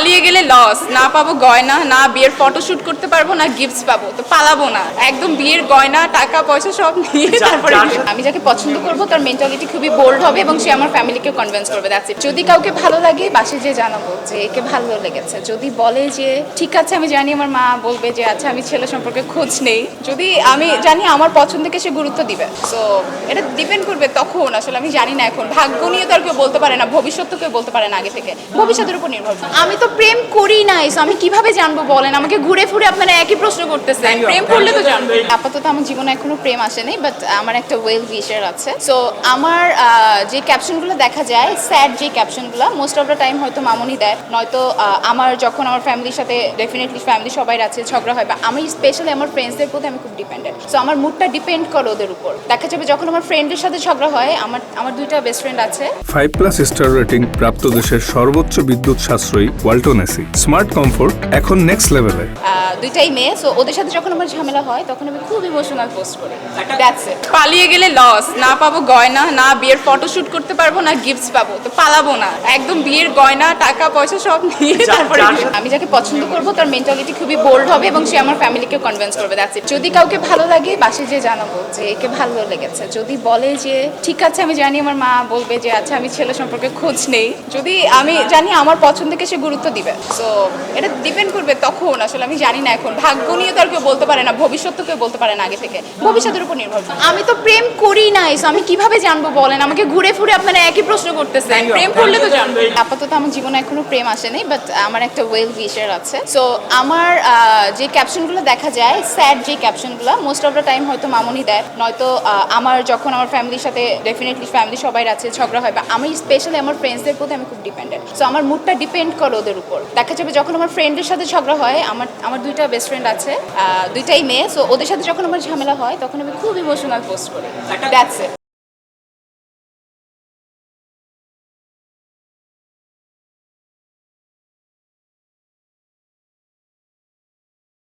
পালিয়ে গেলে লস, না পাবো গয়না, না বিয়ের ফটোশুট করতে পারবো, না গিফটস পাবো, তো পালাবো না। একদম বিয়ের গয়না, টাকা পয়সা সব নিয়ে তারপরে আমি যাকে পছন্দ করবো তার মেন্টালিটি খুবই বোল্ড হবে এবং সে আমার ফ্যামিলিকে কনভিন্স করবে। That's it. যদি কাউকে ভালো লাগে বাসে যে জানাবো যে একে ভালো লেগেছে। যদি বলে যে ঠিক আছে, আমি জানি আমার মা বলবে যে আচ্ছা আমি ছেলে সম্পর্কে খোঁজ নেই। যদি আমি জানি আমার পছন্দকে সে গুরুত্ব দিবে, সো এটা ডিপেন্ড করবে তখন। আসলে আমি জানি না, এখন ভাগ্য নিয়ে তো আর কেউ বলতে পারে না, ভবিষ্যৎ তো কেউ বলতে পারে না আগে থেকে, ভবিষ্যতের উপর নির্ভর করে। আমি তো প্রেম করি নাই, সো আমি কিভাবে জানবো বলেন? আমাকে ঘুরে ফুরে আপনারা একই প্রশ্ন করতেছেন। প্রেম করলে তো জানবো। আপাতত আমার জীবনে এখনো প্রেম আসেনি, বাট আমার একটা ওয়েল উইশার আছে। সো আমার যে ক্যাপশনগুলো দেখা যায়, স্যাড যে ক্যাপশনগুলো মোস্ট অফ দ্য টাইম হয়তো মামুনি দেয়, নয়তো আমার যখন আমার ফ্যামিলির সাথে, ডেফিনেটলি ফ্যামিলি সবাই আছে, ঝগড়া হয়, বা আমি স্পেশালি আমার ফ্রেন্ডসদের প্রতি আমি খুব ডিপেন্ডেন্ট। সো আমার মুডটা ডিপেন্ড করে ওদের উপর। দেখা যাবে যখন আমার ফ্রেন্ডের সাথে ঝগড়া হয়, আমার দুইটা বেস্ট ফ্রেন্ড আছে। 5+ স্টার রেটিং প্রাপ্ত দেশের সর্বোচ্চ বিদ্যুৎ সাশ্রয়ী ওয়ালটন এসি স্মার্ট কমফোর্ট এখন নেক্সট লেভেলে। দুইটাই মেয়ে, সো ওদের সাথে যখন আমার ঝামেলা হয় তখন আমি খুব ইমোশনাল পোস্ট করি। That's it. পালিয়ে গেলে লস, না পাবো গয়না, না বিয়ের ফটোশুট করতে পারবো, না গিফটস পাবো, তো পালাবো না। একদম বিয়ের গয়না, টাকা পয়সা সব নিয়ে তারপরে আমি যাকে পছন্দ করবো তার মেন্টালিটি খুবই বোল্ড হবে এবং সে আমার ফ্যামিলিকে কনভিন্স করবে। That's it. যদি কাউকে ভালো লাগে বাসে যে জানাবো যে একে ভালো লেগেছে। যদি বলে যে ঠিক আছে, আমি জানি আমার মা বলবে যে আচ্ছা আমি ছেলে সম্পর্কে খোঁজ নেই। যদি আমি জানি আমার পছন্দকে সে গুরুত্ব দিবে, সো এটা ডিপেন্ড করবে তখন। আসলে আমি জানি না, এখন ভাগ্য নিয়ে তো আর কেউ বলতে পারে না, ভবিষ্যৎ তো কেউ বলতে পারে না আগে থেকে, ভবিষ্যতের উপর নির্ভর করে। আমি তো প্রেম করি নাই, সো আমি কিভাবে জানবো বলেন? আমাকে ঘুরে ফুরে আপনারা একই প্রশ্ন করতেছেন। প্রেম করলে তো জানবো। আপাতত আমার জীবনে এখনো প্রেম আসেনি, বাট আমার একটা ওয়েল উইশার আছে। সো আমার যে ক্যাপশনগুলো দেখা যায়, স্যাড যে ক্যাপশনগুলো মোস্ট অফ দ্য টাইম হয়তো মামুনি দেয়, নয়তো আমার যখন আমার ফ্যামিলির সাথে, ডেফিনেটলি ফ্যামিলি সবাই আছে, ঝগড়া হয়, বা আমি স্পেশালি আমার ফ্রেন্ডসদের প্রতি আমি খুব ডিপেন্ডেন্ট। সো আমার মুডটা ডিপেন্ড করে ওদের উপর। দেখা যাবে যখন আমার ফ্রেন্ডের সাথে ঝগড়া হয়, আমার দুইটা বেস্ট ফ্রেন্ড আছে, দুইটাই মেয়ে, সো ওদের সাথে যখন আমার ঝামেলা হয় তখন আমি খুব ইমোশনাল পোস্ট করি। That's it.